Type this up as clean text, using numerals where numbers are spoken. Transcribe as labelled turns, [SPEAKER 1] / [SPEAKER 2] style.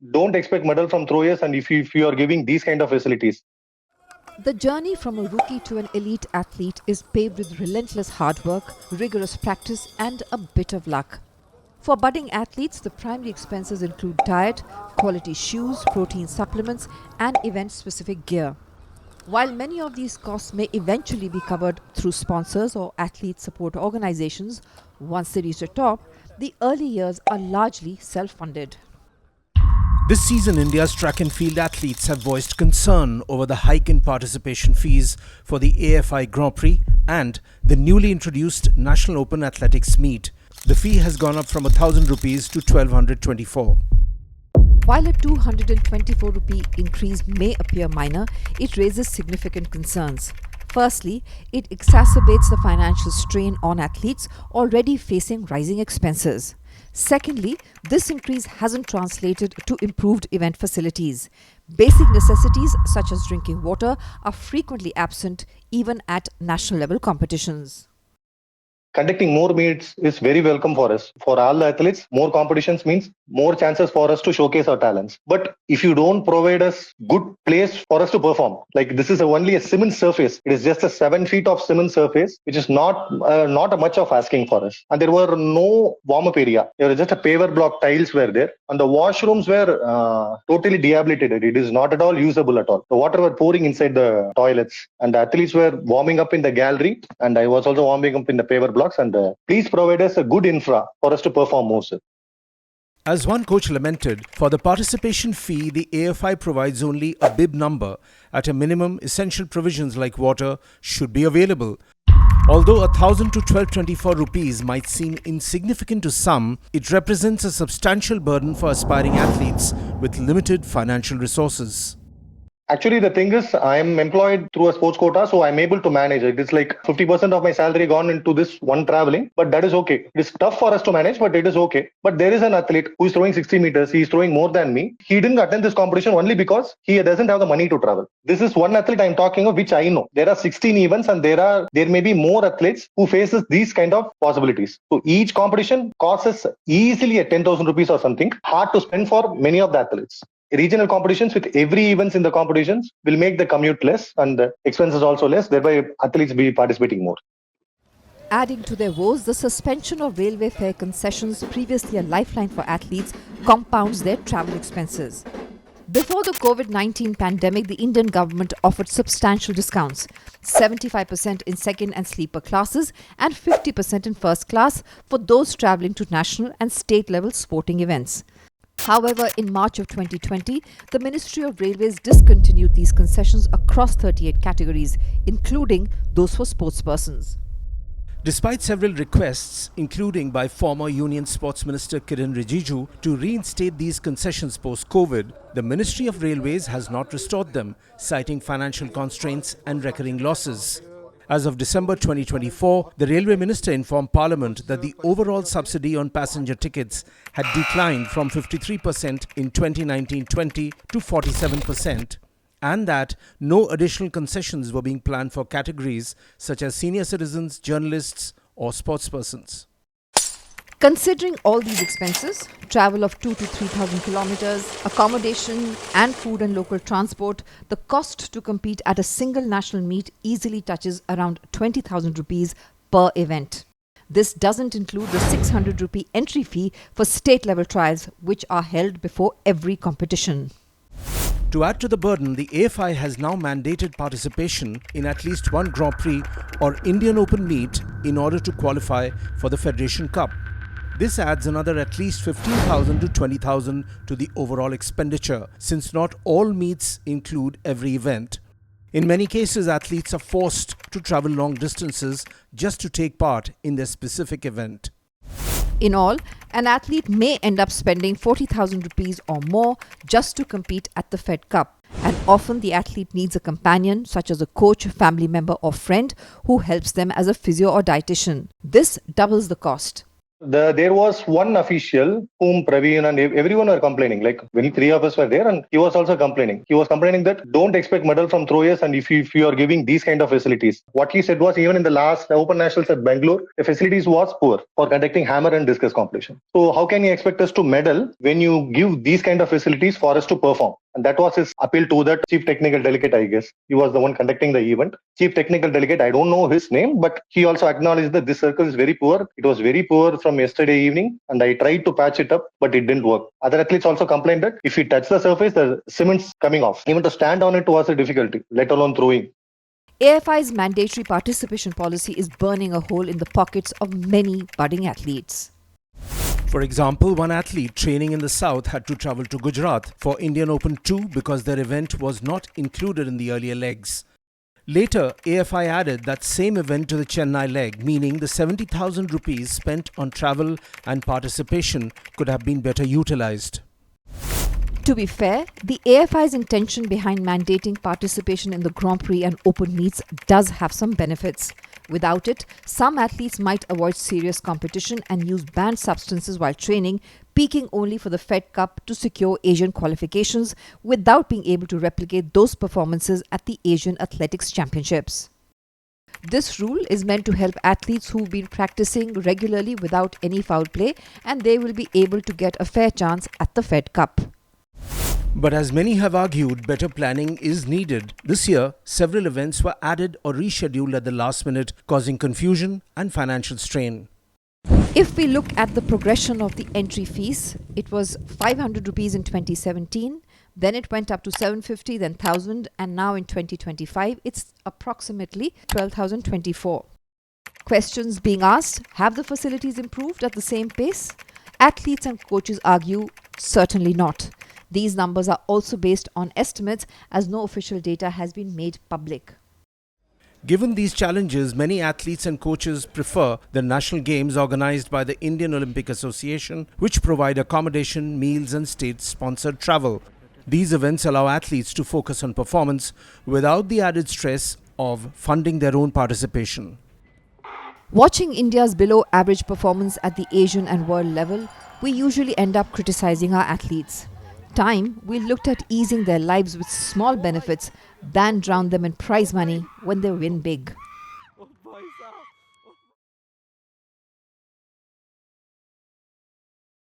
[SPEAKER 1] don't expect medal from throwers, and if you are giving these kind of facilities.
[SPEAKER 2] The journey from a rookie to an elite athlete is paved with relentless hard work, rigorous practice, and a bit of luck. For budding athletes, the primary expenses include diet, quality shoes, protein supplements, and event-specific gear. While many of these costs may eventually be covered through sponsors or athlete support organizations, once they reach the top, the early years are largely self-funded.
[SPEAKER 3] This season, India's track and field athletes have voiced concern over the hike in participation fees for the AFI Grand Prix and the newly introduced National Open Athletics Meet. The fee has gone up from 1,000 rupees to 1,224.
[SPEAKER 2] While a 224 rupee increase may appear minor, it raises significant concerns. Firstly, it exacerbates the financial strain on athletes already facing rising expenses. Secondly, this increase hasn't translated to improved event facilities. Basic necessities such as drinking water are frequently absent even at national level competitions.
[SPEAKER 1] Conducting more meets is very welcome for us. For all the athletes, more competitions means more chances for us to showcase our talents. But if you don't provide us good place for us to perform, like this is only a cement surface. It is just a 7 feet of cement surface, which is not a much of asking for us. And there were no warm-up area. There was just a paver block tiles were there. And the washrooms were totally debilitated. It is not at all usable at all. The water were pouring inside the toilets. And the athletes were warming up in the gallery. And I was also warming up in the paver block. And please provide us a good infra for us to perform more, sir.
[SPEAKER 3] As one coach lamented, for the participation fee, the AFI provides only a bib number. At a minimum, essential provisions like water should be available. Although 1,000 to 1,224 rupees might seem insignificant to some, it represents a substantial burden for aspiring athletes with limited financial resources.
[SPEAKER 1] Actually, the thing is, I am employed through a sports quota, so I'm able to manage it. It's like 50% of my salary gone into this one traveling, but that is okay. It is tough for us to manage, but it is okay. But there is an athlete who is throwing 60 meters. He is throwing more than me. He didn't attend this competition only because he doesn't have the money to travel. This is one athlete I'm talking of, which I know. There are 16 events, and there may be more athletes who faces these kind of possibilities. So each competition costs us easily a 10,000 rupees or something. Hard to spend for many of the athletes. Regional competitions with every events in the competitions will make the commute less and the expenses also less, thereby athletes be participating more.
[SPEAKER 2] Adding to their woes, the suspension of railway fare concessions, previously a lifeline for athletes, compounds their travel expenses. Before the COVID-19 pandemic, the Indian government offered substantial discounts, 75% in second and sleeper classes and 50% in first class for those travelling to national and state-level sporting events. However, in March of 2020, the Ministry of Railways discontinued these concessions across 38 categories, including those for sportspersons.
[SPEAKER 3] Despite several requests, including by former Union Sports Minister Kiren Rijiju, to reinstate these concessions post-COVID, the Ministry of Railways has not restored them, citing financial constraints and recurring losses. As of December 2024, the Railway Minister informed Parliament that the overall subsidy on passenger tickets had declined from 53% in 2019-20 to 47%, and that no additional concessions were being planned for categories such as senior citizens, journalists, or sportspersons.
[SPEAKER 2] Considering all these expenses, travel of 2,000 to 3,000 kilometers, accommodation and food and local transport, the cost to compete at a single national meet easily touches around 20,000 rupees per event. This doesn't include the 600 rupee entry fee for state-level trials, which are held before every competition.
[SPEAKER 3] To add to the burden, the AFI has now mandated participation in at least one Grand Prix or Indian Open meet in order to qualify for the Federation Cup. This adds another at least 15,000 to 20,000 to the overall expenditure, since not all meets include every event. In many cases, athletes are forced to travel long distances just to take part in their specific event.
[SPEAKER 2] In all, an athlete may end up spending 40,000 rupees or more just to compete at the Fed Cup. And often the athlete needs a companion, such as a coach, family member or friend who helps them as a physio or dietitian. This doubles the cost.
[SPEAKER 1] There was one official whom Praveen and everyone were complaining. Like when three of us were there, and he was also complaining. He was complaining that don't expect medal from throwers, and if you are giving these kind of facilities, what he said was even in the last Open Nationals at Bangalore, the facilities was poor for conducting hammer and discus competition. So how can you expect us to medal when you give these kind of facilities for us to perform? And that was his appeal to that chief technical delegate, I guess. He was the one conducting the event. Chief technical delegate, I don't know his name, but he also acknowledged that this circle is very poor. It was very poor from yesterday evening, and I tried to patch it up, but it didn't work. Other athletes also complained that if you touch the surface, the cement's coming off. Even to stand on it was a difficulty, let alone throwing.
[SPEAKER 2] AFI's mandatory participation policy is burning a hole in the pockets of many budding athletes.
[SPEAKER 3] For example, one athlete training in the south had to travel to Gujarat for Indian Open 2 because their event was not included in the earlier legs. Later, AFI added that same event to the Chennai leg, meaning the 70,000 rupees spent on travel and participation could have been better utilized.
[SPEAKER 2] To be fair, the AFI's intention behind mandating participation in the Grand Prix and Open meets does have some benefits. Without it, some athletes might avoid serious competition and use banned substances while training, peaking only for the Fed Cup to secure Asian qualifications without being able to replicate those performances at the Asian Athletics Championships. This rule is meant to help athletes who've been practicing regularly without any foul play, and they will be able to get a fair chance at the Fed Cup.
[SPEAKER 3] But as many have argued, better planning is needed. This year, several events were added or rescheduled at the last minute, causing confusion and financial strain.
[SPEAKER 2] If we look at the progression of the entry fees, it was 500 rupees in 2017, then it went up to 750, then 1000, and now in 2025 it's approximately 12,024. Questions being asked: have the facilities improved at the same pace? Athletes and coaches argue certainly not. These numbers are also based on estimates, as no official data has been made public.
[SPEAKER 3] Given these challenges, many athletes and coaches prefer the national games organized by the Indian Olympic Association, which provide accommodation, meals and state-sponsored travel. These events allow athletes to focus on performance without the added stress of funding their own participation.
[SPEAKER 2] Watching India's below-average performance at the Asian and world level, we usually end up criticizing our athletes. We looked at easing their lives with small benefits than drown them in prize money when they win big.